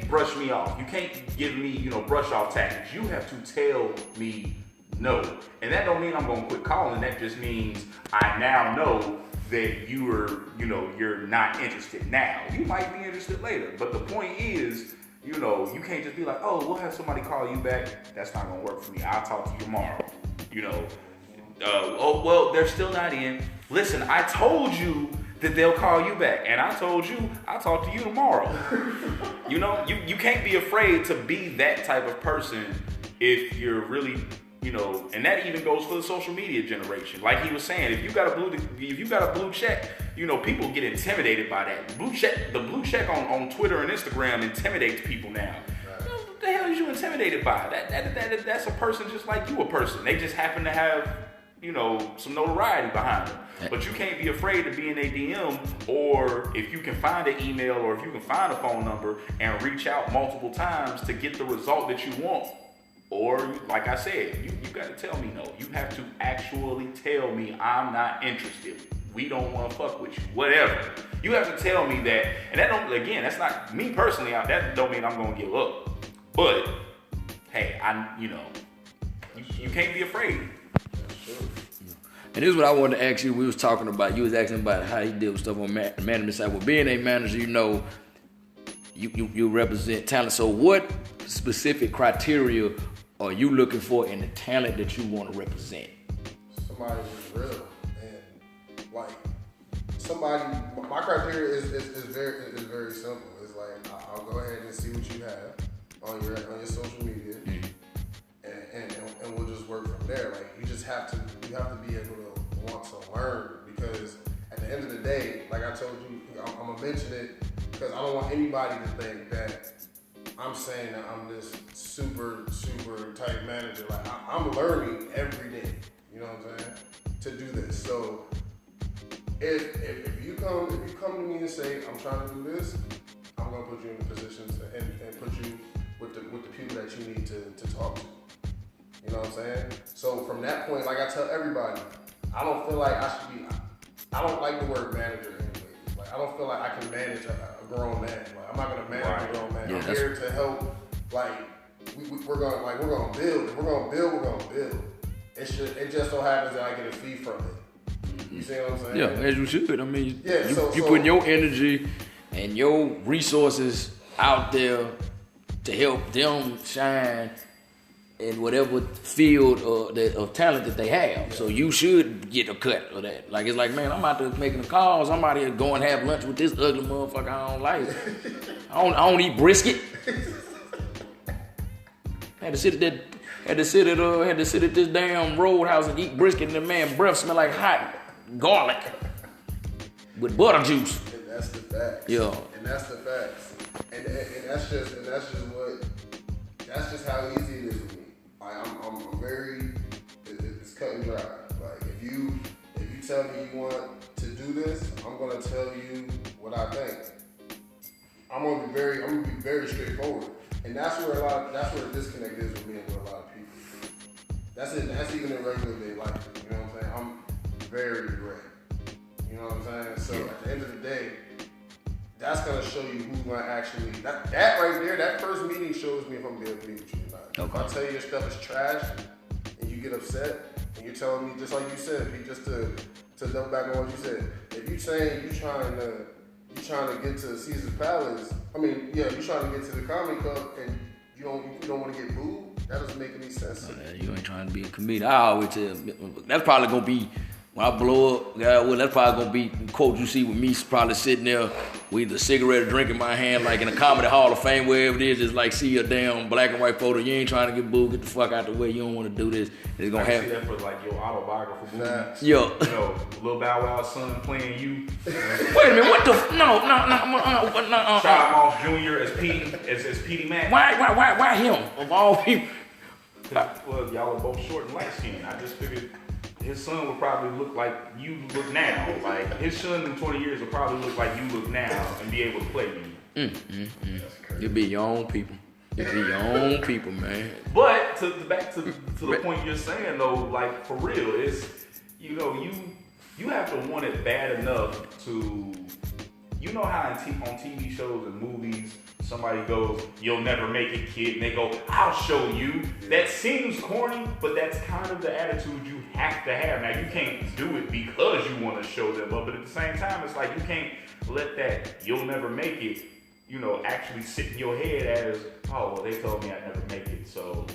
brush me off. You can't give me, brush off tactics. You have to tell me no. And that don't mean I'm gonna quit calling. That just means I now know that you're not interested now. You might be interested later. But the point is, you can't just be like, oh, we'll have somebody call you back. That's not gonna work for me. I'll talk to you tomorrow. Oh, well, they're still not in. Listen, I told you that they'll call you back. And I told you, I'll talk to you tomorrow. You can't be afraid to be that type of person if you're really, and that even goes for the social media generation. Like he was saying, if you got a blue check, people get intimidated by that. The blue check on Twitter and Instagram intimidates people now. Right. What the hell is you intimidated by? That's a person just like you a person. They just happen to have, some notoriety behind them. But you can't be afraid to be in a DM, or if you can find an email, or if you can find a phone number and reach out multiple times to get the result that you want. Or, like I said, you got to tell me no. You have to actually tell me I'm not interested. We don't want to fuck with you. Whatever. You have to tell me that. And that's not me personally. That don't mean I'm going to give up. But, hey, you can't be afraid. And this is what I wanted to ask you. We was talking about, you was asking about how he deal with stuff on the management side. Well, being a manager, you represent talent. So what specific criteria are you looking for in the talent that you want to represent? Somebody who's real. And like my criteria is very simple. It's like, I'll go ahead and see what you have. on your social media, and we'll just work from there. Like you have to be able to want to learn, because at the end of the day, like I told you, I'm gonna mention it because I don't want anybody to think that I'm saying that I'm this super tight manager. Like I'm learning every day. You know what I'm saying? To do this. So if you come to me and say I'm trying to do this, I'm gonna put you in the positions and put you with the people that you need to talk to. You know what I'm saying? So from that point, like I tell everybody, I don't feel like I don't like the word manager anyway. Like I don't feel like I can manage a grown man. Like I'm not gonna manage a grown man. I'm here to help. Like we're gonna build. If we're gonna build. It just so happens that I get a fee from it. You see what I'm saying? Yeah, as you should. I mean, yeah, you putting your energy and your resources out there to help them shine in whatever field of talent that they have. Yeah. So you should get a cut of that. Like, it's like, man, I'm out there making the calls. I'm out here going to have lunch with this ugly motherfucker I don't like. I don't eat brisket. Had to sit at this damn roadhouse and eat brisket, and the man breath smell like hot garlic with butter juice. And that's the facts. Yeah. And that's the facts. And that's just how easy it is with me. I'm very, it's cut and dry. Like if you tell me you want to do this, I'm gonna tell you what I think. I'm gonna be very straightforward. And that's where the disconnect is with me and with a lot of people. That's even in regular day life. You know what I'm saying? I'm very direct. You know what I'm saying? So at the end of the day, that's gonna show you who's gonna actually that right there. That first meeting shows me if I'm gonna be able to be with you or not. Okay. If I tell you your stuff is trash and you get upset and you're telling me just like you said, just to double back on what you said. If you saying you trying to get to Caesar's Palace, you're trying to get to the comedy club and you don't want to get booed. That doesn't make any sense. You ain't trying to be a comedian. I always tell that's probably gonna be. When I blow up, that's probably gonna be the quote you see with me probably sitting there with a cigarette or drink in my hand, like in a comedy hall of fame, wherever it is, just like see a damn black and white photo. You ain't trying to get booed, get the fuck out the way. You don't want to do this. It's gonna happen. See that for like your autobiographical movies. Yeah. You know, Lil Bow Wow's son playing you. Wait a minute, what the? No. Child Moss Jr. as Petey Mac. Why him of all people? Well, y'all are both short and light skinned. I just figured his son would probably look like you look now. Like his son in 20 years will probably look like you look now and be able to play you. You'll be your own people. You'll be your own people, man. But back to the point you're saying though, like for real, it's you have to want it bad enough to how on TV shows and movies somebody goes, "You'll never make it, kid," and they go, "I'll show you." That seems corny, but that's kind of the attitude you have to have. Now, you can't do it because you want to show them up, but at the same time, it's like you can't let that "you'll never make it," actually sit in your head as, "Oh, well, they told me I'd never make it, so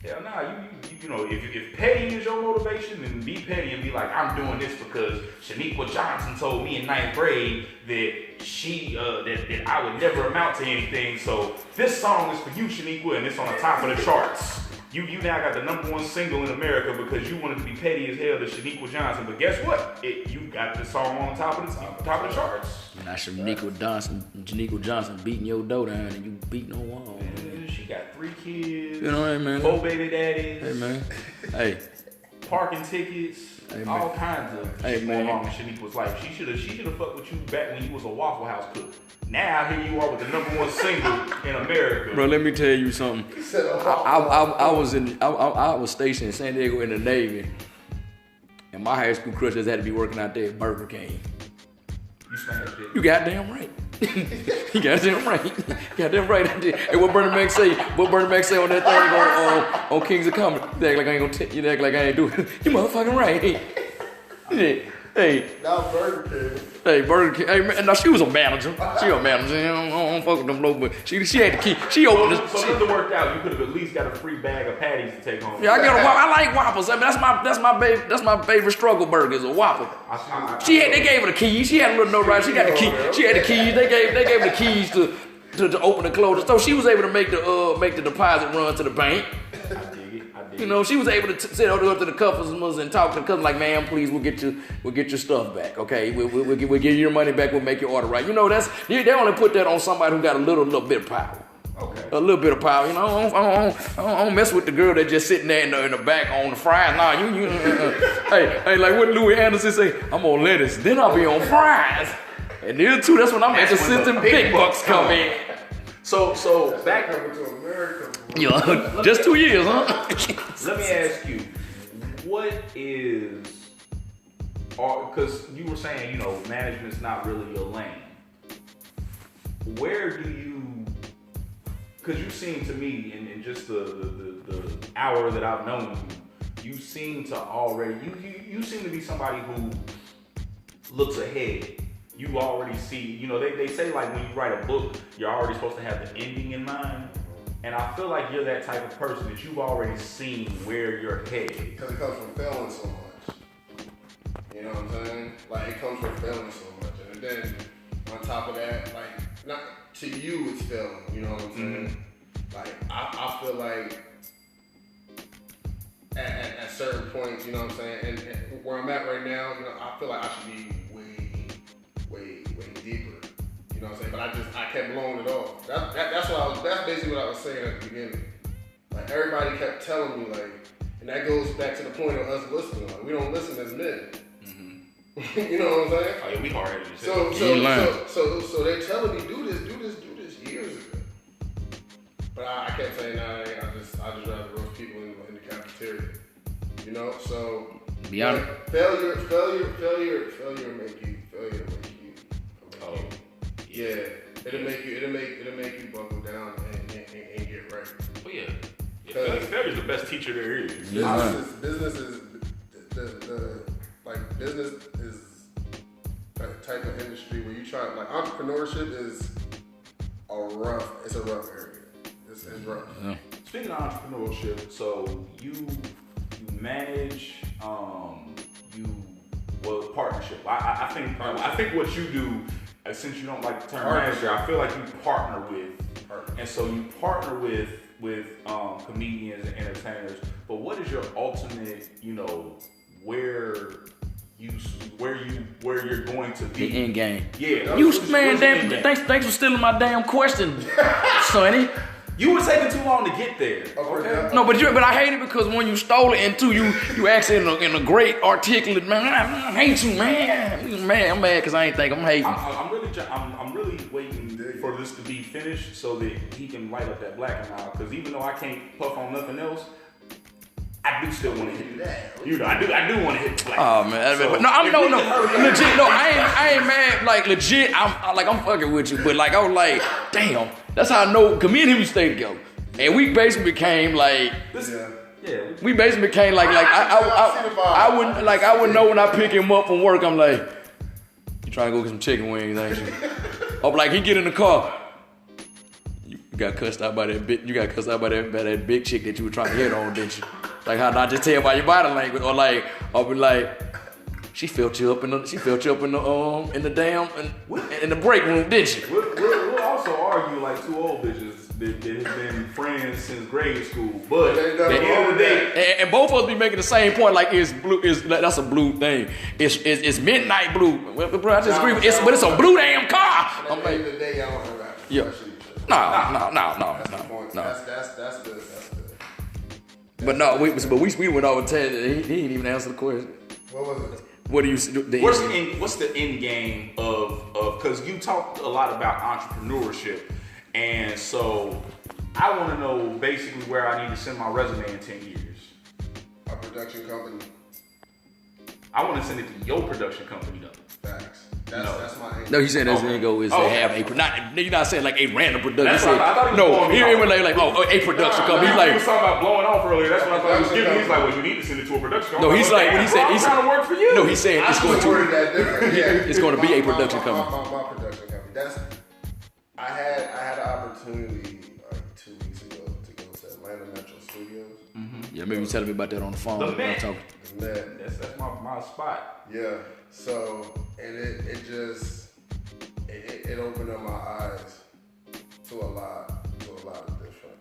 hell nah." If petty is your motivation, then be petty and be like, "I'm doing this because Shaniqua Johnson told me in 9th grade that that I would never amount to anything. So this song is for you, Shaniqua, and it's on the top of the charts. You now got the #1 single in America because you wanted to be petty as hell to Shaniqua Johnson. But guess what? You got the song on top of the charts. Now Shaniqua Johnson beating your door down and you beating on wall. She got 3 kids. You know what I mean? 4 baby daddies. Hey man. Hey. Parking tickets. Hey, all kinds of shit going on in Shaniqua's life. She should have fucked with you back when you was a Waffle House cook. Now here you are with the #1 single in America. Bro, let me tell you something. I was stationed in San Diego in the Navy, and my high school crush just had to be working out there at Burger King. You smashed it. You goddamn right. You goddamn right. Goddamn right. Hey, what Bernie Mac say? What Bernie Mac say on that thing on Kings of Comedy? You act like I ain't gonna you act like I ain't doing it. You motherfucking right. Hey. Now Burger King. Hey, Burger King. Hey, man, no, she was a manager. She a manager. I don't fuck with them low, but she had the key. She opened this. So if it worked out, you could have at least got a free bag of patties to take home. Yeah, I like Whoppers. I mean, that's my favorite struggle burger is a Whopper. They gave her the keys. She had a little note right. She got the key. She had the keys. They gave her the keys to open and close the store. She was able to make the deposit run to the bank. I dig it. You know, she was able to sit over to the customers and talk to the customers like, "Ma'am, please, we'll get your stuff back. Okay, we'll give you your money back. We'll make your order right." You know, they only put that on somebody who got a little bit of power. Okay. A little bit of power. You know, I don't mess with the girl that just sitting there in the back on the fries. Nah, hey, like what Louis Anderson say? I'm on lettuce, then I'll be on fries. And then too, that's when I'm at the big bucks come in. So back Coming to America. Yeah, just 2 years, huh? Let me ask you, what is, because you were saying, you know, management's not really your lane. Where do you, because you seem to me, in just the hour that I've known you, you seem to already, you seem to be somebody who looks ahead. You already see, you know, they say like when you write a book, you're already supposed to have the ending in mind. And I feel like you're that type of person that you've already seen where you're headed. Because it comes from failing so much. You know what I'm saying? Like, it comes from failing so much. And then, on top of that, like, not to you, it's failing. You know what I'm saying? Like, I feel like at certain points, you know what I'm saying? And where I'm at right now, you know, I feel like I should be way deeper. You know what I'm saying? But I kept blowing it off. That's basically what I was saying at the beginning. Like, everybody kept telling me, like, and that goes back to the point of us listening. Like, we don't listen as men. Mm-hmm. You know what I'm saying? Oh yeah, we hard-headed. So they're telling me, do this years ago. But I kept saying, nah, I just rather roast people in the cafeteria. You know? So like, failure make you. Oh. Yeah, it'll make you buckle down and get right. Oh yeah. Failure's the best teacher there is. Business is business is a type of industry where you try, like, entrepreneurship is a rough area. It's rough. Yeah. Speaking of entrepreneurship, so you manage partnership. I think what you do, since you don't like the term manager, I feel like you partner with, and so you partner with comedians and entertainers. But what is your ultimate, you know, where you're going to be? The end game. Yeah. Thanks for stealing my damn question, Sonny. You were taking too long to get there. Okay. No, but I hate it because when you stole it, and two, you asked it in a great articulate man. I hate you, man. Man, I'm mad because I ain't think I'm hating. I'm really waiting for this to be finished so that he can light up that black and mild. Because even though I can't puff on nothing else, I do still want to hit that. You know, I do want to hit the black. Oh man, so, legit. No, I ain't mad. Like legit, I'm fucking with you. But like I was like, damn. That's how I know. Cause me and him we stayed together, and we basically became like. We basically became like I wouldn't know when I pick him up from work. I'm like, you trying to go get some chicken wings, ain't you? I'm like, he get in the car. You got cussed out by that big. You got cussed out by that big chick that you were trying to hit on, didn't you? Like how not just tell by your body language, or like I'll be like, she felt you up in the break room, didn't she? We'll also argue like two old bitches that have been friends since grade school, but at the end of the day, and both of us be making the same point. Like that's a blue thing. It's midnight blue. Bro, I just agree. But it's a blue damn car. At the end of the day, y'all want to rap. Yeah. No. That's the. But no, we went over 10. He didn't even answer the question. What was it? What do you? What's the end game of? Because you talked a lot about entrepreneurship, and so I want to know basically where I need to send my resume in 10 years. A production company. I want to send it to your production company though. Facts. That's my aim. No, he's saying his end goal is to have a you're not saying like a random production. That's what I thought he was he was like a production company. He's like, he was talking about blowing off earlier. That's what I thought he was giving. He's like, well, you need to send it to a production company. No, he's like, when he said he's trying to work for you. No, he's saying it's going to. It's going to be a production company. My production company. I had an opportunity like 2 weeks ago to go to Atlanta Metro Studios. Yeah, maybe you telling me about that on the phone. The Met. That's my spot. Yeah. So, and it opened up my eyes to a lot of different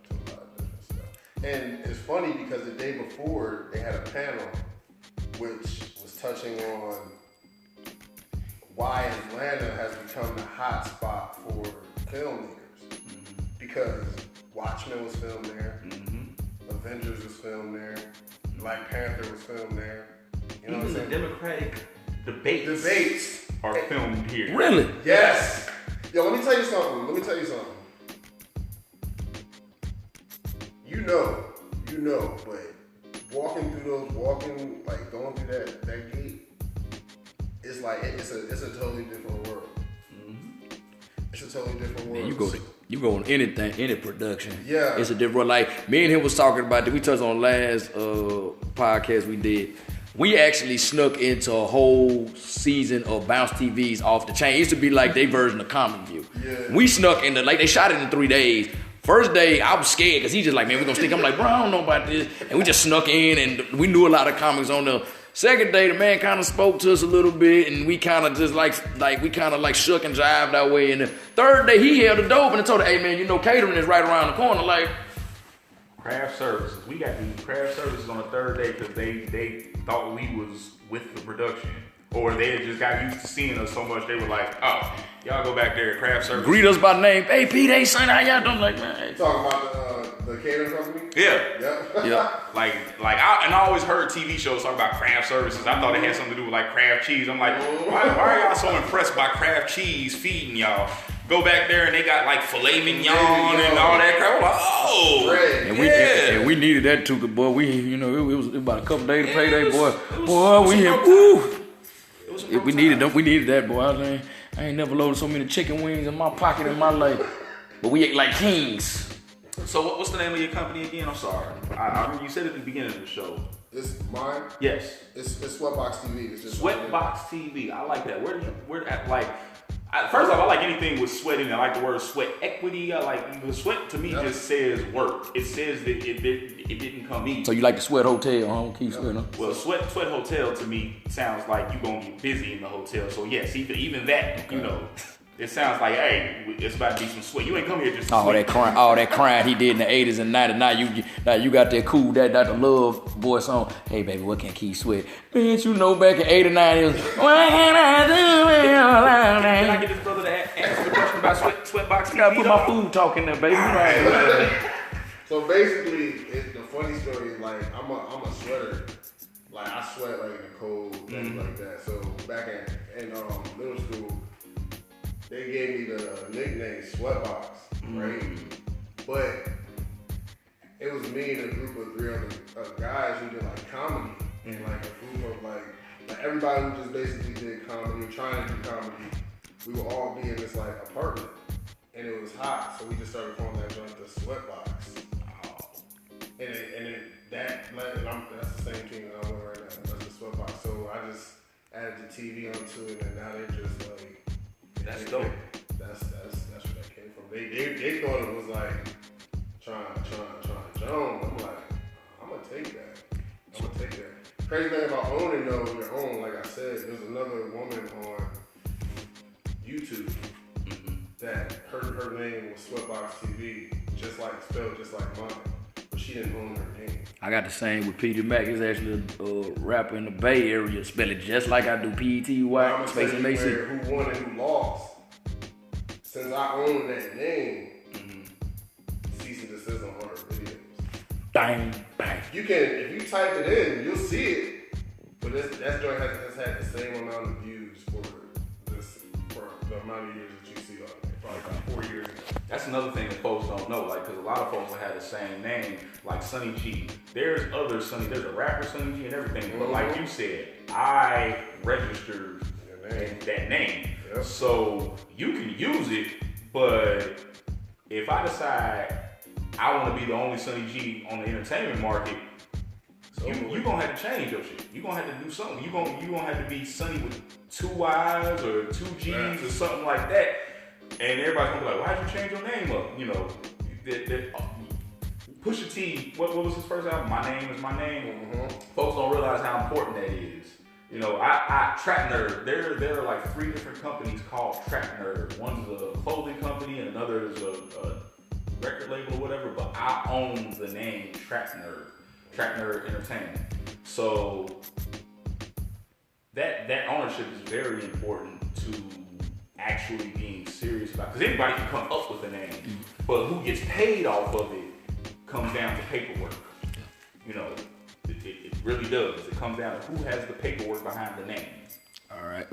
stuff. And it's funny because the day before they had a panel which was touching on why Atlanta has become the hot spot for filmmakers. Because Watchmen was filmed there, Avengers was filmed there, Black Panther was filmed there. You know Even what I'm saying? the Democratic debates are filmed here. Really? Yes. Yo, let me tell you something. You know, but going through that gate, it's like it's a totally different world. It's a totally different world. You go on anything, any production. Yeah. It's a different, like, me and him was talking about that. We touched on last podcast we did. We actually snuck into a whole season of Bounce TV's Off the Chain. It used to be like their version of Comic View. Yeah. We snuck into, like, they shot it in 3 days. First day, I was scared because he's just like, man, we gonna stick. I'm like, bro, I don't know about this. And we just snuck in and we knew a lot of comics on the second day. The man kind of spoke to us a little bit and we kind of just like we kind of like shook and jived our way. And the third day, he held the dope and told her, hey, man, you know, catering is right around the corner. Like, Craft services. We got these craft services on the third day because they thought we was with the production. Or they had just got used to seeing us so much they were like, oh, y'all go back there, craft services. greet us by name. Hey, Pete, hey, son, how y'all doing? Like, man. Talking about the catering company? Yeah. Yeah. I always heard TV shows talk about craft services. I thought it had something to do with like Kraft cheese. I'm like, why are y'all so impressed by Kraft cheese feeding y'all? Go back there and they got like filet mignon and all that crap. I'm like, oh, And we needed that too, cause boy, it was about a couple days to payday, boy. We had woo. We needed that, boy. I ain't never loaded so many chicken wings in my pocket in my life. But we ate like kings. So what's the name of your company again? I'm sorry. I remember you said at the beginning of the show. It's mine? Yes. It's Sweatboxx TV. It's just Sweatboxx TV. I like that. First off, I like anything with sweating. I like the word sweat equity. I like the sweat to me just says work. It says that it didn't come easy. So you like the Sweat Hotel, huh? Keep sweating, huh? Well, sweat hotel to me sounds like you gonna be busy in the hotel. So yes, even that, it sounds like, hey, it's about to be some sweat. You ain't come here just to sweat. All that crying he did in the 80s and 90s. Now you got that cool, that Dr. Love voice on. Hey baby, what can keep sweat? Bitch, you know back in 89 it was, what can I do? Can I get this brother to answer the question about Sweatboxx? You gotta put my food talk in there, baby. Right. So basically, the funny story is like I'm a sweater. Like I sweat like in the cold, things like that. So back in middle school, they gave me the nickname Sweatboxx, right? But it was me and a group of 3 other guys who did like comedy, and like a group of like everybody who just basically did comedy, trying to do comedy. We would all be in this like apartment, and it was hot, so we just started calling that joint the Sweatboxx. That's the same thing that I'm wearing right now. That's the Sweatboxx. So I just added the TV onto it, and now they're just like. That's dope. That's where that came from. They thought it was like trying Jones. I'm like, I'm gonna take that. Crazy thing about owning though, your own, like I said, there's another woman on YouTube that her name was Sweatboxx TV, spelled just like mine, but she didn't own her name. I got the same with Petey Mac. He's actually a rapper in the Bay Area. Spell it just like I do. P-E-T-Y, space and AC. Who won and who lost. Since I own that name, cease and desist on all her videos. Bang. You can, if you type it in, you'll see it. But that joint has had the same amount of views for the amount of years that you see on it. Probably 4 years ago. That's another thing that folks don't know, like, because a lot of folks will have the same name, like Sonny G. There's other Sonny, there's a rapper Sonny G and everything, but like you said, I registered that name. Yep. So you can use it, but if I decide I want to be the only Sonny G on the entertainment market, you're going to have to change your shit. You're going to have to do something. You're going to have to be Sonny with 2 Y's or 2 G's or something like that. And everybody's gonna be like, why'd you change your name up? Pusha T, what was his first album? My Name Is My Name. Folks don't realize how important that is. You know, I Trap Nerd. There are like 3 different companies called Trap Nerd. One's a clothing company, and another is a record label or whatever. But I own the name Trap Nerd Entertainment. So that ownership is very important to actually being serious about. Because anybody can come up with a name, but who gets paid off of it comes down to paperwork. You know. It really does. It comes down to who has the paperwork behind the name. All right.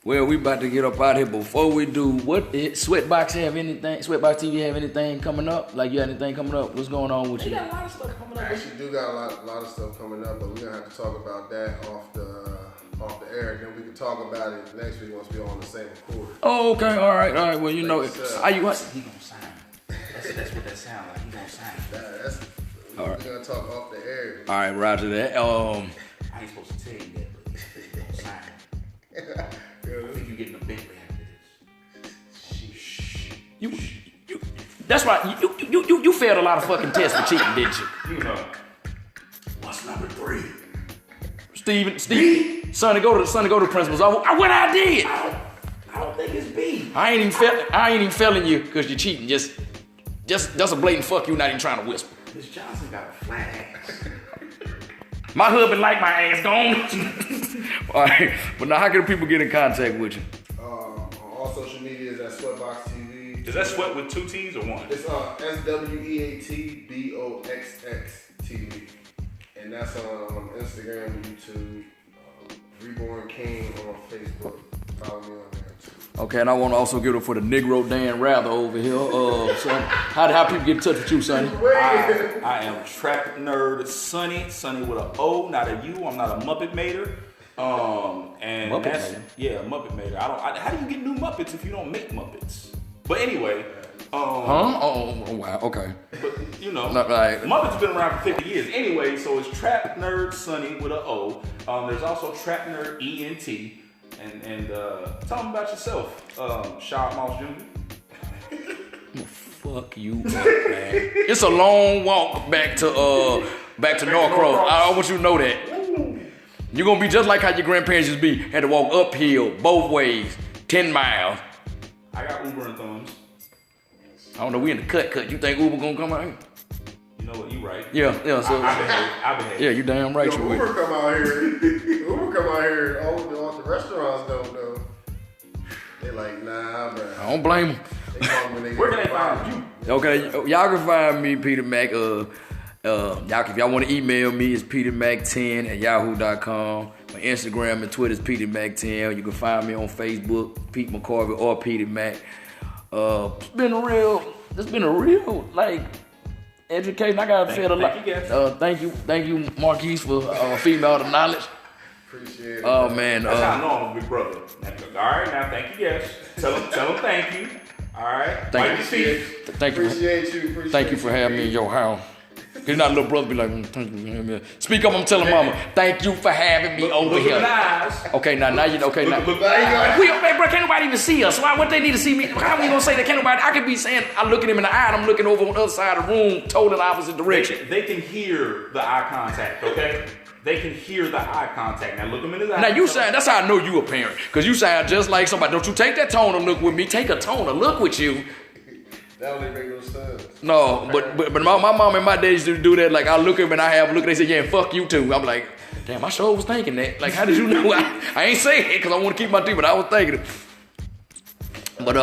Well, we about to get up out here. Before we do, Sweatboxx have anything? Sweatboxx TV have anything coming up? Like you got anything coming up? What's going on with you? You got a lot of stuff coming up. I actually do got a lot of stuff coming up, but we're gonna have to talk about that off the air, and then we can talk about it next week once we're on the same recorder. Oh, okay. All right. Well, you know, He gonna sign. That's what that sounds like. He gonna sign. All right. We're gonna talk off the air. All right, roger that. I ain't supposed to tell you that, but he gonna sign. I think you getting a Bentley after this. You. That's right. You failed a lot of fucking tests for cheating, didn't you? You know. What's number 3? Steven, Sonny, go to the principal's office. What I did? I don't think it's B. I ain't even failing you because you're cheating. Just that's a blatant fuck you. Not even trying to whisper. Miss Johnson got a flat ass. My husband like my ass gone. All right, but now how can people get in contact with you? On all social media is at Sweatboxx TV. Is that Sweat with 2 T's or 1? It's SWEATBOXX TV, and that's on Instagram, YouTube, Reborn King on Facebook. Follow me on there too. Okay, and I want to also give it for the Negro Dan Rather over here. So how people get in touch with you, Sonny? I am Trap Nerd Sonny with an O, not a U. I'm not a Muppet Mater. And Muppet that's Mater? Yeah, Muppet Mater. How do you get new Muppets if you don't make Muppets? But anyway. Oh, wow. Okay. But you know, Not right. Muppets been around for 50 years. Anyway, so it's Trap Nerd Sonny with an O. There's also Trap Nerd ENT. And tell them about yourself, Shard Moss Jr. Fuck you up, man. It's a long walk back to Norcross. I want you to know that. You're gonna be just like how your grandparents used to be. Had to walk uphill both ways, 10 miles. I got Uber and thumbs. I don't know, we in the cut. You think Uber gonna come out here? You know what, you right. Yeah, so I behave. yeah, you damn right. Yo, You Uber will. come out here. All the restaurants don't know. They like, nah, bro. I don't blame them. They call me when they Where can they find you? Okay, y'all can find me, Petey Mac. Y'all, if y'all want to email me, it's PeteyMac10@yahoo.com. My Instagram and Twitter is PeteyMac10. You can find me on Facebook, Pete McCarvey or Petey Mac. It's been a real like education. I gotta feel a lot. Thank you, Marquis, for feeding me all the knowledge. Appreciate it. Oh man. That's how I know I'm a big brother. All right, now thank you, yes. Tell them thank you. All right. Thank you. Thank you. Appreciate you. Thank you for having me in your house. Cause not a little brother be like, thank you for having me. Speak up, I'm telling mama, thank you for having me over look here. in the eyes. Okay, now you okay now. Look, Man, bro, can't nobody even see us. Why? What they need to see me? How we gonna say that? Can't nobody? I could be saying I look at him in the eye, and I'm looking over on the other side of the room, totally opposite direction. They can hear the eye contact, okay? They can hear the eye contact. Now look him in his eye. Now you sound. That's how I know you a parent, cause you sound just like somebody. Don't you take that tone of look with me? Take a tone of look with you. That don't even make no sense. No, but my mom and my dad used to do that. Like I look at them and I have a look. They say, yeah, fuck you too. I'm like, damn, I sure was thinking that. Like, how did you know? I ain't saying it because I want to keep my teeth, but I was thinking it. But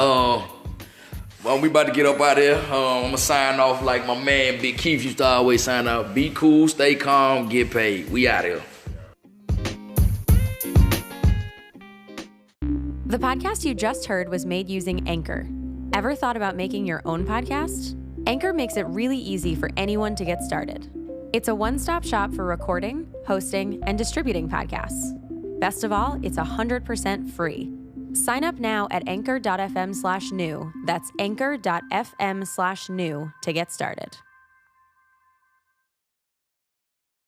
well, we about to get up out of here. I'm gonna sign off like my man Big Keith used to always sign out. Be cool, stay calm, get paid. We out here. The podcast you just heard was made using Anchor. Ever thought about making your own podcast? Anchor makes it really easy for anyone to get started. It's a one-stop shop for recording, hosting, and distributing podcasts. Best of all, it's 100% free. Sign up now at anchor.fm/new. That's anchor.fm/new to get started.